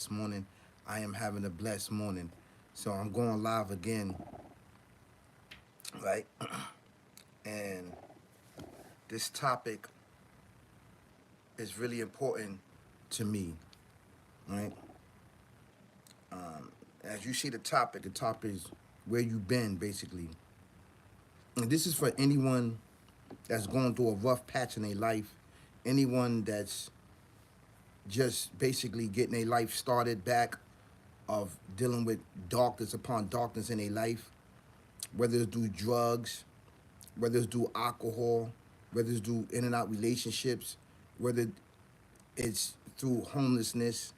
this morning. I am having a blessed morning. So I'm going live again, right? And this topic is really important to me, right? As you see the topic is where you been, basically. And this is for anyone that's going through a rough patch in their life, anyone that's just basically getting their life started back, of dealing with darkness upon darkness in their life, whether it's through drugs, whether it's through alcohol, whether it's through in and out relationships, whether it's through homelessness,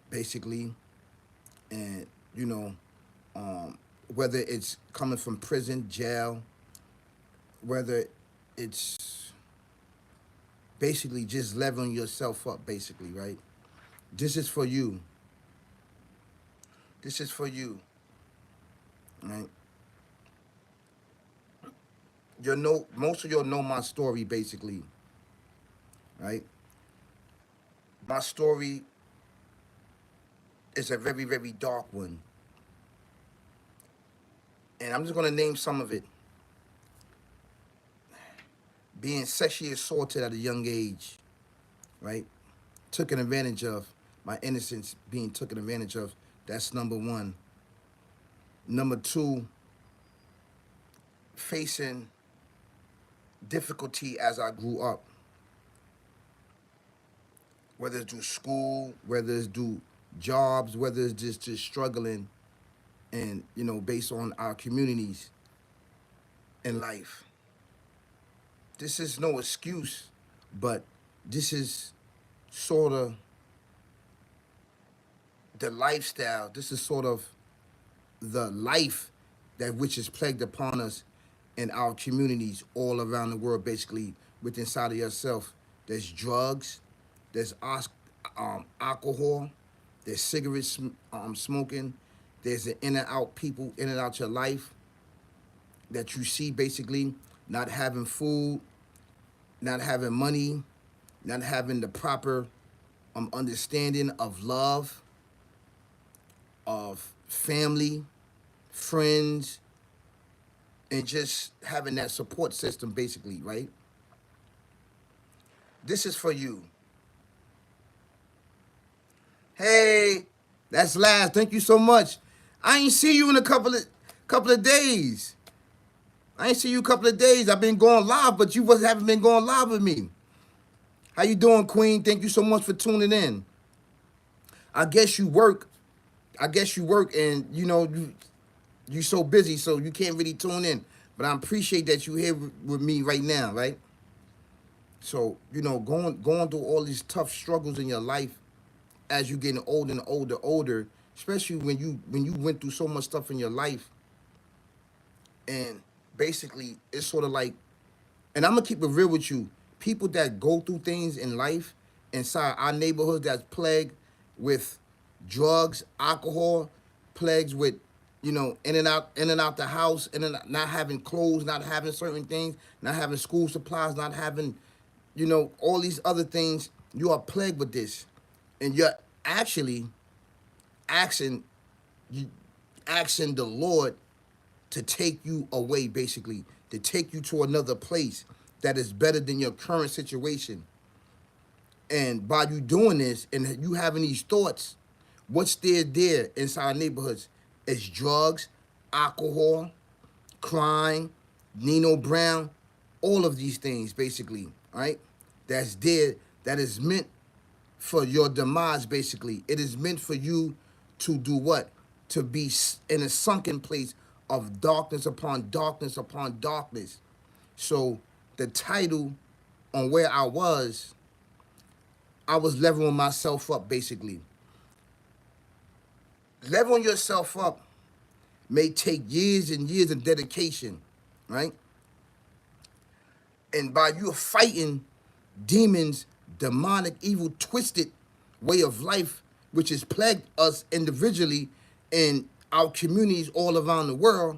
basically, and you know, um, whether it's coming from prison, jail, whether it's basically just leveling yourself up, basically, right? This is for you. This is for you, right? You know, most of y'all know my story, basically, right? My story is a very, very dark one, and I'm just gonna name some of it. Being sexually assaulted at a young age, right? Taken advantage of, my innocence being taken advantage of. That's number one. Number two, facing difficulty as I grew up, whether it's through school, whether it's through jobs, whether it's just struggling, and based on our communities in life. This is no excuse, but this is sort of the lifestyle. This is sort of the life that which is plagued upon us in our communities all around the world, basically, with inside of yourself. There's drugs, there's alcohol, there's cigarette smoking, there's the in and out people, in and out your life that you see, basically, not having food, not having money, not having the proper understanding of love, of family, friends, and just having that support system, basically, right? This is for you. Hey, that's Laz. Thank you so much. I ain't see you in a couple of days. I ain't see you a couple of days. I've been going live, but you haven't been going live with me. How you doing, Queen? Thank you so much for tuning in. I guess you work. And you so busy, so you can't really tune in. But I appreciate that you here with me right now, right? So going through all these tough struggles in your life as you getting older and older, especially when you went through so much stuff in your life, and basically it's sort of like, and I'm gonna keep it real with you, people that go through things in life inside our neighborhoods that's plagued with drugs, alcohol, plagues with in and out the house, and then not having clothes, not having certain things, not having school supplies, not having all these other things. You are plagued with this, and you're actually asking you asking the Lord to take you away, basically, to take you to another place that is better than your current situation. And by you doing this and you having these thoughts, what's there inside neighborhoods is drugs, alcohol, crime, Nino Brown, all of these things, basically, right? That's there, that is meant for your demise, basically. It is meant for you to do what? To be in a sunken place of darkness upon darkness upon darkness. So the title on where I was leveling myself up, basically. Leveling yourself up may take years and years of dedication, right? And by you fighting demons, demonic, evil, twisted way of life, which has plagued us individually in our communities all around the world,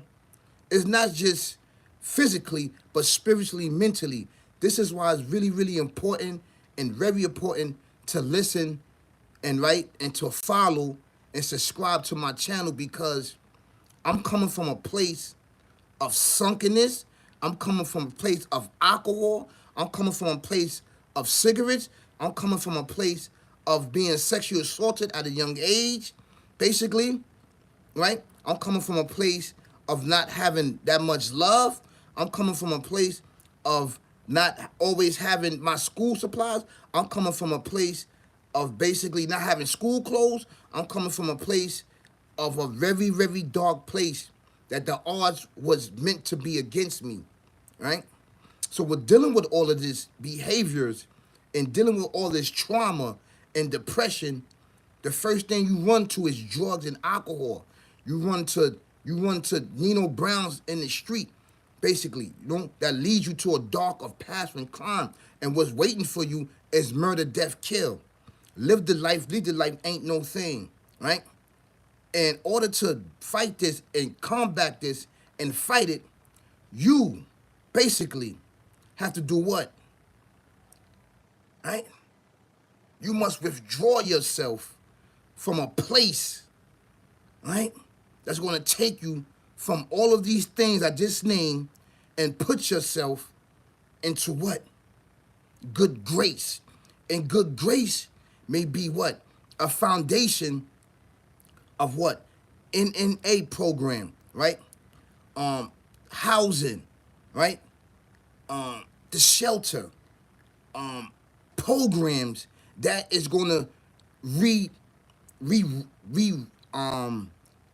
it's not just physically, but spiritually, mentally. This is why it's really, really important and very important to listen and right, and to follow and subscribe to my channel, because I'm coming from a place of sunkenness. I'm coming from a place of alcohol. I'm coming from a place of cigarettes. I'm coming from a place of being sexually assaulted at a young age, basically, right? I'm coming from a place of not having that much love. I'm coming from a place of not always having my school supplies. I'm coming from a place of basically not having school clothes. I'm coming from a place of a very, very dark place that the odds was meant to be against me, right? So we're dealing with all of these behaviors and dealing with all this trauma and depression. The first thing you run to is drugs and alcohol. You run to Nino Browns in the street, basically, that leads you to a dark of past and crime. And what's waiting for you is murder, death, kill. Live the life, lead the life ain't no thing, right? In order to fight this and combat this and fight it, you basically have to do what? Right? You must withdraw yourself from a place, right, that's going to take you from all of these things I just named and put yourself into what? Good grace. And good grace may be what? A foundation of what? NNA program, right? Housing, right? The shelter, programs that is going to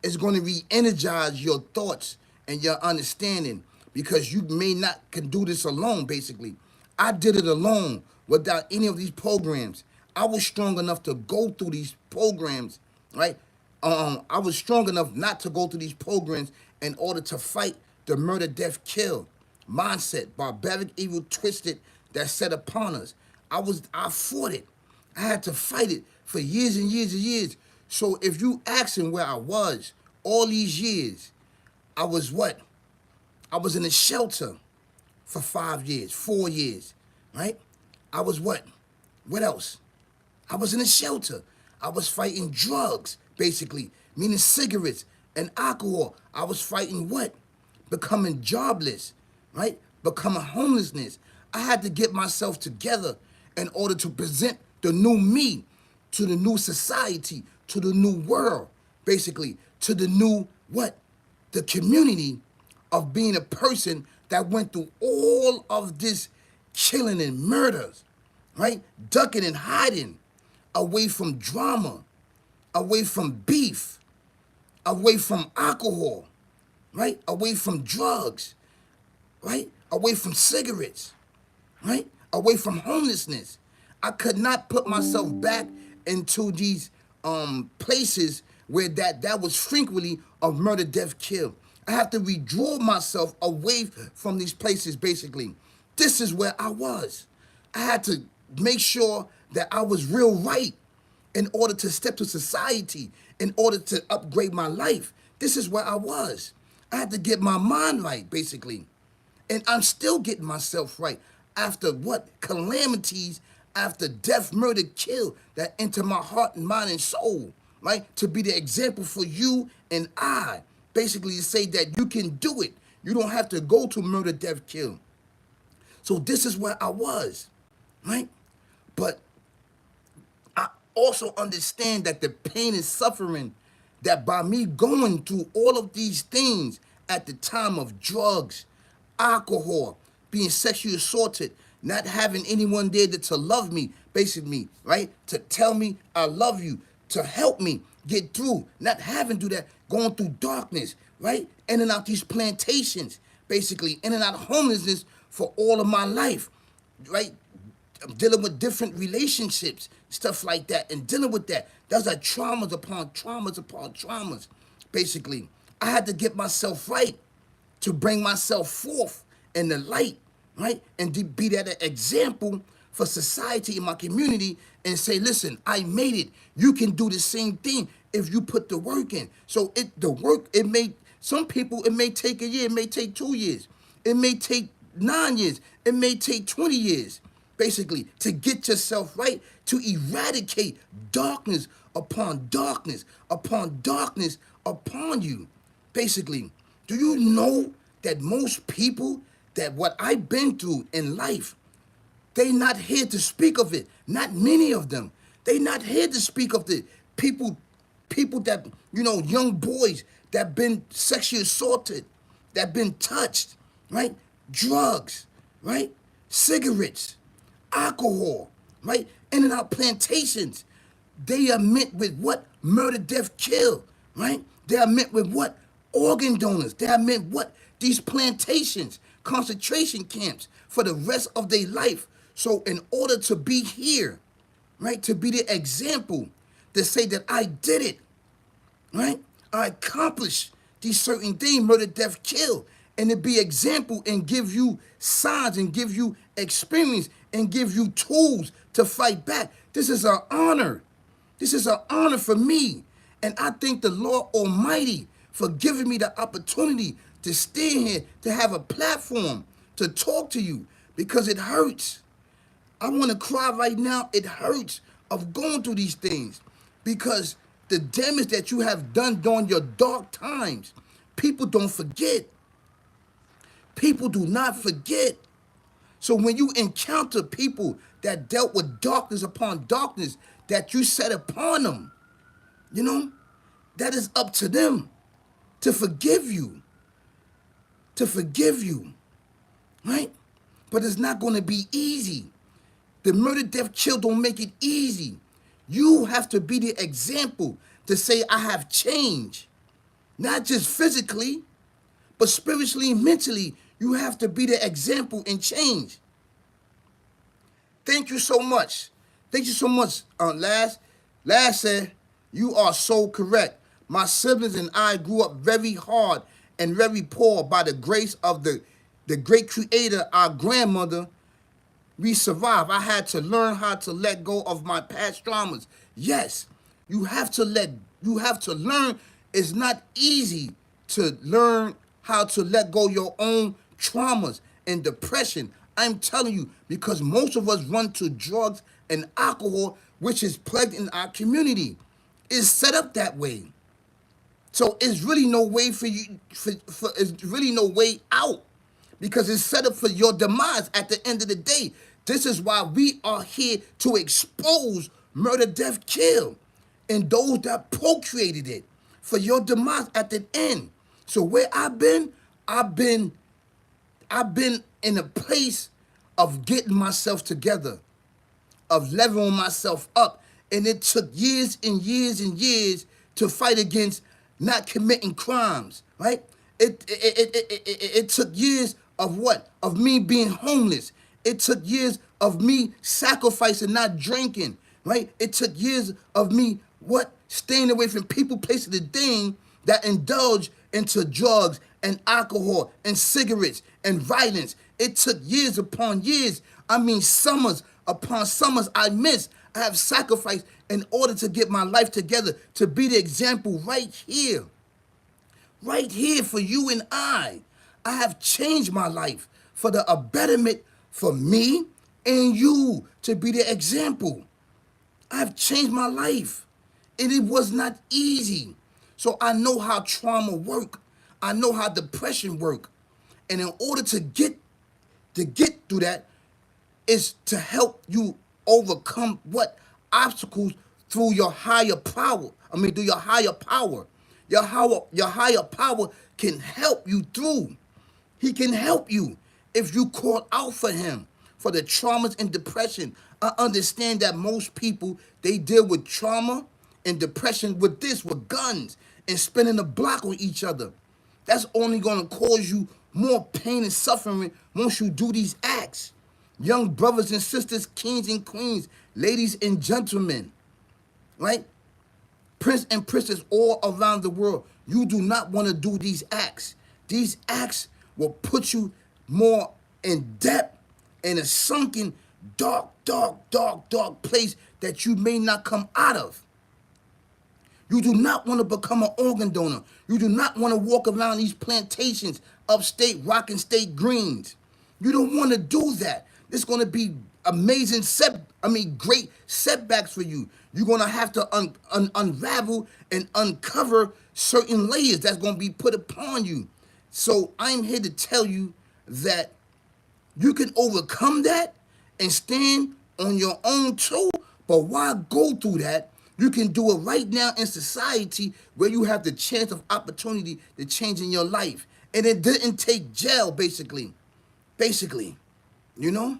it's going to re-energize your thoughts and your understanding, because you may not can do this alone. Basically, I did it alone without any of these programs. I was strong enough to go through these programs, right? I was strong enough not to go through these programs in order to fight the murder, death, kill mindset, barbaric, evil, twisted that set upon us. I fought it. I had to fight it for years and years and years. So if you asking where I was all these years, I was what? I was in a shelter for 5 years, 4 years, right? I was what? What else? I was in a shelter. I was fighting drugs, basically, meaning cigarettes and alcohol. I was fighting what? Becoming jobless, right? Becoming homelessness. I had to get myself together in order to present the new me to the new society, to the new world, basically, to the new what? The community of being a person that went through all of this killing and murders, right? Ducking and hiding away from drama, away from beef, away from alcohol, right? Away from drugs, right? Away from cigarettes, right? Away from homelessness. I could not put myself back into these places where that was frequently of murder, death, kill. I have to withdraw myself away from these places, basically. This is where I was. I had to make sure that I was real right in order to step to society, in order to upgrade my life. This is where I was. I had to get my mind right, basically. And I'm still getting myself right after what? Calamities, after death, murder, kill that enter my heart and mind and soul, right? To be the example for you and I, basically to say that you can do it. You don't have to go to murder, death, kill. So this is where I was, right? But I also understand that the pain and suffering that by me going through all of these things at the time of drugs, alcohol, being sexually assaulted, not having anyone there to love me, basically, right? To tell me I love you, to help me get through, not having to do that, going through darkness, right? In and out these plantations, basically, in and out of homelessness for all of my life, right? I'm dealing with different relationships, stuff like that, and dealing with that. Those are traumas upon traumas upon traumas, basically. I had to get myself right to bring myself forth in the light, right? And to be that example for society in my community and say, listen, I made it. You can do the same thing if you put the work in. So some people, it may take a year, it may take 2 years. It may take 9 years. It may take 20 years, basically, to get yourself right, to eradicate darkness upon darkness, upon darkness upon you. Basically, do you know that most people, that what I've been through in life, they not here to speak of it. Not many of them. They not here to speak of the people that, young boys that been sexually assaulted, that been touched, right? Drugs, right? Cigarettes, alcohol, right? In and out plantations. They are met with what? Murder, death, kill, right? They are met with what? Organ donors. They are met what? These plantations, concentration camps for the rest of their life. So in order to be here, right, to be the example, to say that I did it, right? I accomplished these certain things, murder, death, kill, and to be example and give you signs and give you experience and give you tools to fight back. This is an honor. This is an honor for me. And I thank the Lord Almighty for giving me the opportunity to stand here, to have a platform, to talk to you, because it hurts. I want to cry right now. It hurts of going through these things, because the damage that you have done during your dark times, people don't forget. People do not forget. So when you encounter people that dealt with darkness upon darkness that you set upon them, that is up to them to forgive you. To forgive you, right? But it's not going to be easy. The murder, death, kill don't make it easy. You have to be the example to say, I have changed. Not just physically, but spiritually and mentally. You have to be the example and change. Thank you so much. Thank you so much, Laz. Laz said, you are so correct. My siblings and I grew up very hard and very poor. By the grace of the great creator, our grandmother, we survived. I had to learn how to let go of my past traumas. Yes, you have to learn. It's not easy to learn how to let go your own traumas and depression. I'm telling you, because most of us run to drugs and alcohol, which is plagued in our community. It's set up that way. So it's really no way for you, it's really no way out, because it's set up for your demise at the end of the day. This is why we are here to expose murder, death, kill, and those that procreated it for your demise at the end. So where I've been in a place of getting myself together, of leveling myself up, and it took years and years and years to fight against not committing crimes, right? It took years of what? Of me being homeless. It took years of me sacrificing, not drinking, right? It took years of me, what? Staying away from people, places, and things that indulge into drugs and alcohol and cigarettes and violence. It took years upon years. I mean, summers upon summers I missed. I have sacrificed in order to get my life together, to be the example right here for you and I. I have changed my life for a betterment for me and you, to be the example. I have changed my life, and it was not easy. So I know how trauma work. I know how depression work. And in order to get through that is to help you overcome what? Obstacles through your higher power. Through your higher power. Your higher power can help you through. He can help you if you call out for him, for the traumas and depression. I understand that most people, they deal with trauma and depression with guns and spinning the block on each other. That's only going to cause you more pain and suffering once you do these acts. Young brothers and sisters, kings and queens, ladies and gentlemen, right? Prince and princess all around the world, you do not want to do these acts. These acts will put you more in depth in a sunken, dark place that you may not come out of. You do not want to become an organ donor. You do not want to walk around these plantations, upstate, rockin' state greens. You don't want to do that. It's going to be amazing great setbacks for you. You're gonna have to unravel and uncover certain layers that's gonna be put upon you. So I'm here to tell you that you can overcome that and stand on your own too. But why go through that? You can do it right now in society where you have the chance of opportunity to change in your life. And it didn't take jail, basically. Basically, you know?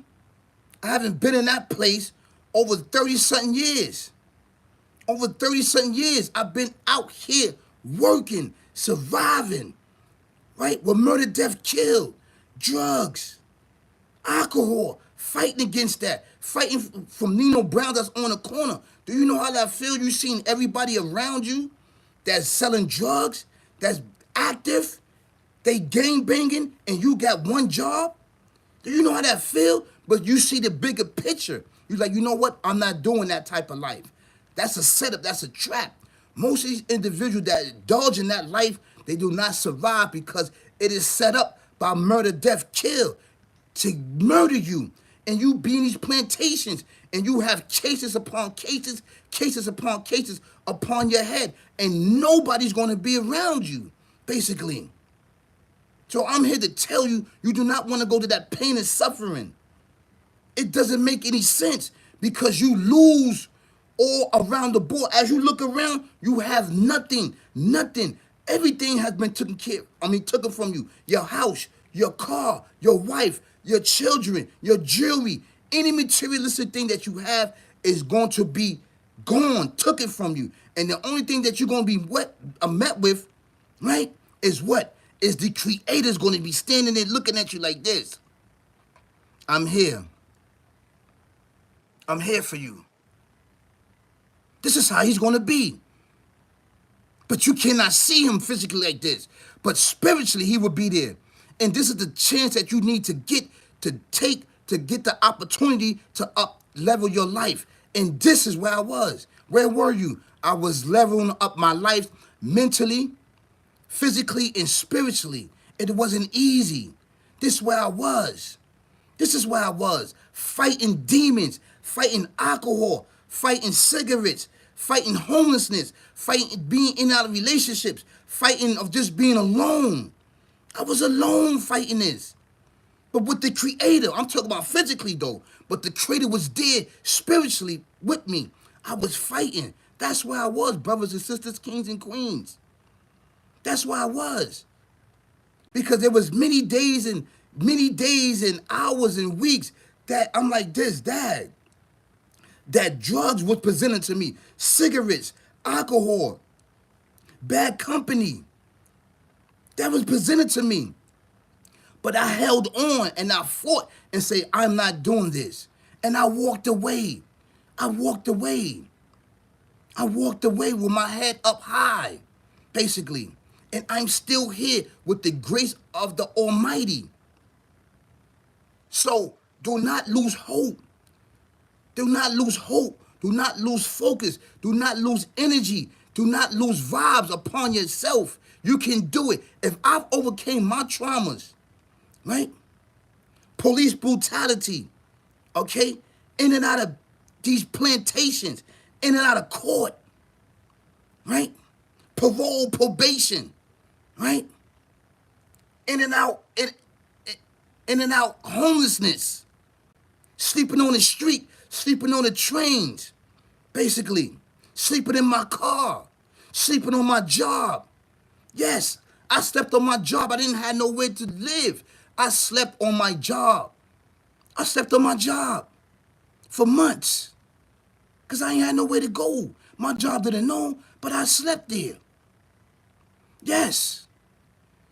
I haven't been in that place over 30-something years. Over 30-something years, I've been out here working, surviving, right? With murder, death, kill, drugs, alcohol, fighting against that, fighting from Nino Brown that's on the corner. Do you know how that feels? You seen everybody around you that's selling drugs, that's active, they gang banging, and you got one job? Do you know how that feel? But you see the bigger picture. You're like, you know what? I'm not doing that type of life. That's a setup. That's a trap. Most of these individuals that indulge in that life, they do not survive because it is set up by murder, death, kill to murder you. And you be in these plantations and you have cases upon cases, cases upon cases upon your head. And nobody's going to be around you, basically. So I'm here to tell you, you do not want to go to that pain and suffering. It doesn't make any sense because you lose all around the board. As you look around, you have nothing, nothing. Everything has been taken from you. Your house, your car, your wife, your children, your jewelry, any materialistic thing that you have is going to be gone, taken from you. And the only thing that you're going to be met with, right, is what? Is the Creator's going to be standing there looking at you like this. I'm here. I'm here for you. This is how he's going to be. But you cannot see him physically like this. But spiritually, he will be there. And this is the chance that you need to get the opportunity to up level your life. And this is where I was. Where were you? I was leveling up my life mentally, physically, and spiritually. It wasn't easy. This is where I was. This is where I was. Fighting demons, fighting alcohol, fighting cigarettes, fighting homelessness, fighting being in and out of relationships, fighting of just being alone. I was alone fighting this. But with the Creator, I'm talking about physically though, but the Creator was there spiritually with me. I was fighting. That's where I was, brothers and sisters, kings and queens. That's where I was. Because there was many days and hours and weeks that I'm like this, Dad. That drugs was presented to me. Cigarettes, alcohol, bad company. That was presented to me. But I held on and I fought and said, I'm not doing this. And I walked away. I walked away. I walked away with my head up high, basically. And I'm still here with the grace of the Almighty. So do not lose hope. Do not lose hope. Do not lose focus. Do not lose energy. Do not lose vibes upon yourself. You can do it. If I've overcame my traumas, right? Police brutality, okay? In and out of these plantations, in and out of court, right? Parole, probation, right? In and out homelessness, sleeping on the street, sleeping on the trains, basically, sleeping in my car, sleeping on my job. Yes, I slept on my job. I didn't have nowhere to live. I slept on my job. I slept on my job for months because I ain't had nowhere to go. My job didn't know, but I slept there. Yes.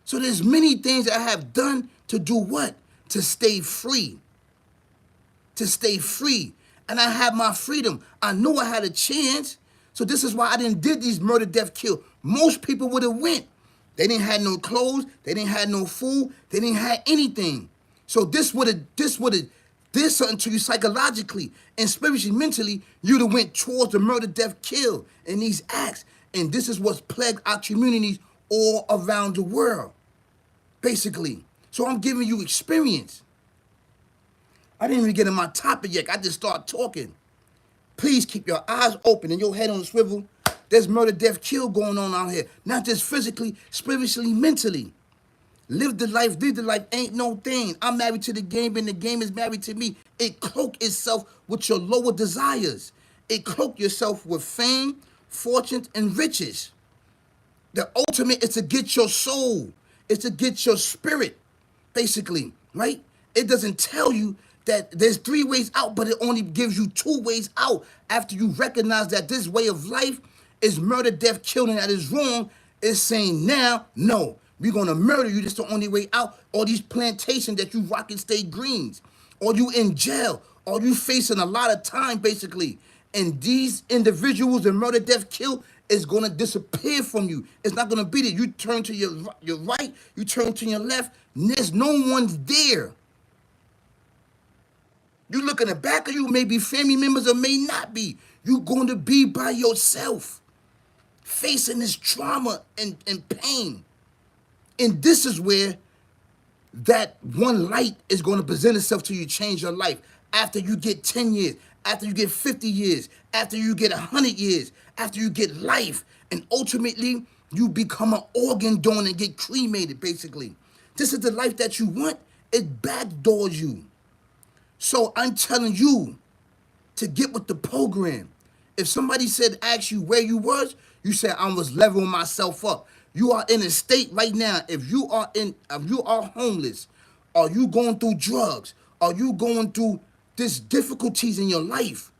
So there's many things I have done to do what? To stay free. To stay free. And I had my freedom. I knew I had a chance. So this is why I didn't did these murder, death, kill. Most people would have went. They didn't have no clothes. They didn't have no food. They didn't have anything. So this would have did something to you psychologically and spiritually, mentally. You'd have went towards the murder, death, kill in these acts. And this is what's plagued our communities all around the world, basically. So I'm giving you experience. I didn't even get in my topic yet. I just start talking. Please keep your eyes open and your head on the swivel. There's murder, death, kill going on out here. Not just physically, spiritually, mentally. Live the life ain't no thing. I'm married to the game and the game is married to me. It cloak itself with your lower desires. It cloak yourself with fame, fortune, and riches. The ultimate is to get your soul. It's to get your spirit, basically, right? It doesn't tell you that there's 3 ways out, but it only gives you 2 ways out after you recognize that this way of life is murder, death, killing, that is wrong. It's saying now, no, we're gonna murder you. That's the only way out. All these plantations that you rocking state greens, or you in jail, or you facing a lot of time, basically. And these individuals in murder, death, kill is gonna disappear from you. It's not gonna be there. You turn to your right, you turn to your left, there's no one's there. You look in the back of you, maybe family members or may not be. You're going to be by yourself, facing this trauma and pain. And this is where that one light is going to present itself to you, change your life. After you get 10 years, after you get 50 years, after you get 100 years, after you get life, and ultimately you become an organ donor and get cremated, basically. This is the life that you want. It backdoors you. So I'm telling you to get with the program. If somebody ask you where you was, you said I was leveling myself up. You are in a state right now. If you are homeless, are you going through drugs? Are you going through this difficulties in your life?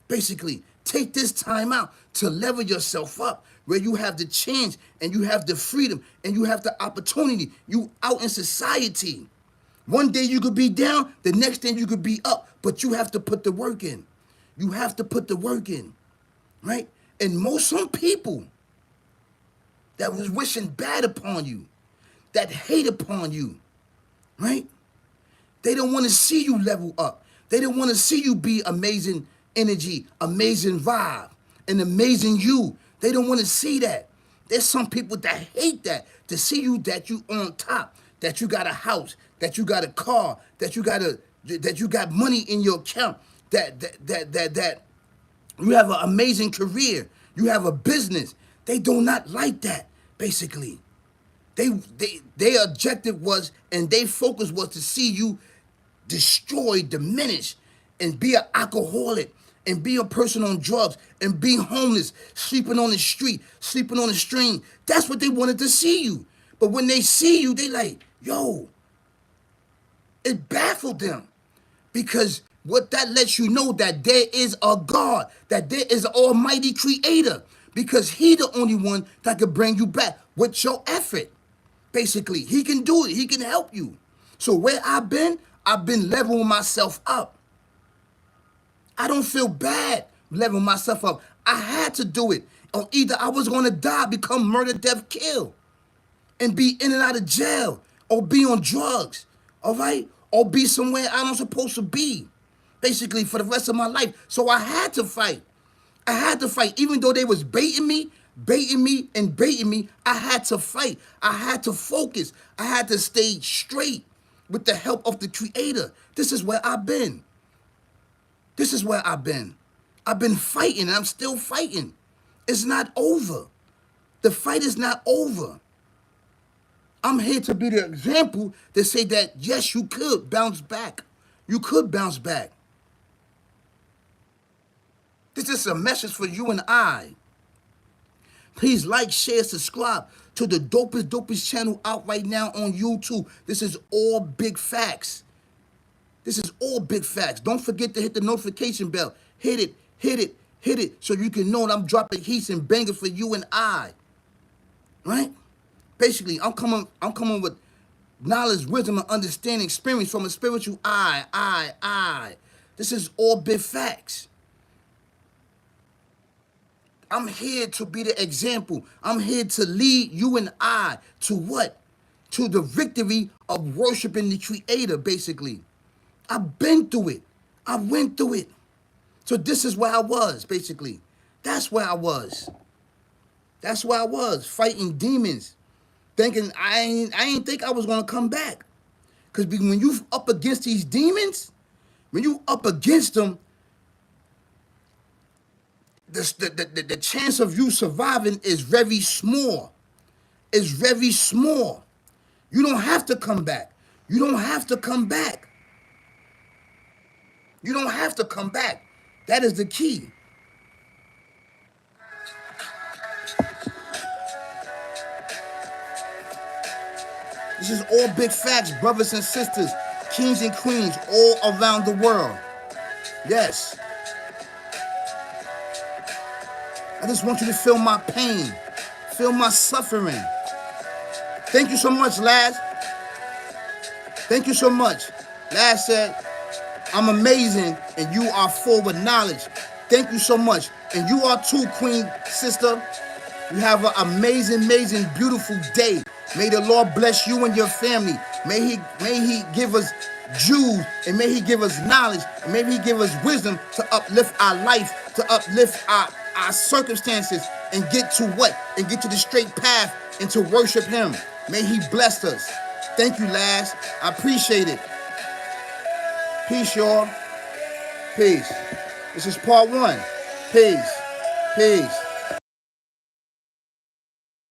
Basically, take this time out to level yourself up where you have the chance and you have the freedom and you have the opportunity. You out in society. One day you could be down, the next day you could be up, but you have to put the work in. You have to put the work in, right? And some people that was wishing bad upon you, that hate upon you, right? They don't want to see you level up. They don't want to see you be amazing energy, amazing vibe, and amazing you. They don't want to see that. There's some people that hate that, to see you that you on top, that you got a house, that you got a car, that you got money in your account, that you have an amazing career, you have a business. They do not like that, basically. Their objective was, and their focus was to see you destroy, diminish, and be an alcoholic, and be a person on drugs, and be homeless, sleeping on the street, sleeping on the stream. That's what they wanted to see you. But when they see you, they like, yo, it baffled them. Because what that lets you know that there is a God, that there is an almighty creator. Because he the only one that can bring you back with your effort. Basically, he can do it. He can help you. So where I've been leveling myself up. I don't feel bad leveling myself up. I had to do it. Or either I was going to die, become murder, death, kill, and be in and out of jail, or be on drugs, all right? Or be somewhere I don't supposed to be, basically, for the rest of my life. So I had to fight. I had to fight. Even though they was baiting me, I had to fight. I had to focus. I had to stay straight with the help of the Creator. This is where I've been. This is where I've been. I've been fighting, and I'm still fighting. It's not over. The fight is not over. I'm here to be the example to say that, yes, you could bounce back. You could bounce back. This is a message for you and I. Please like, share, subscribe to the dopest channel out right now on YouTube. This is all big facts. This is all big facts. Don't forget to hit the notification bell. Hit it, so you can know that I'm dropping heats and bangers for you and I. Right? Basically, I'm coming with knowledge, wisdom, and understanding, experience from a spiritual eye. This is all big facts. I'm here to be the example. I'm here to lead you and I to what? To the victory of worshiping the Creator, basically. I've been through it. I went through it. So this is where I was, basically. That's where I was. That's where I was, fighting demons. Thinking I ain't think I was gonna come back. Because when you up against these demons, When you up against them, the chance of you surviving is very small. It's very small. You don't have to come back. You don't have to come back. You don't have to come back. That is the key. This is all big facts, brothers and sisters, kings and queens all around the world. Yes. I just want you to feel my pain, feel my suffering. Thank you so much, Laz. Thank you so much. Laz said, I'm amazing and you are full with knowledge. Thank you so much. And you are too, Queen Sister. You have an amazing, amazing, beautiful day. May the Lord bless you and your family. May he give us Jews, and may he give us knowledge, and may he give us wisdom to uplift our life, to uplift our circumstances, and get to what? And get to the straight path and to worship him. May he bless us. Thank you, Laz. I appreciate it. Peace, y'all. Peace. This is part one. Peace. Peace.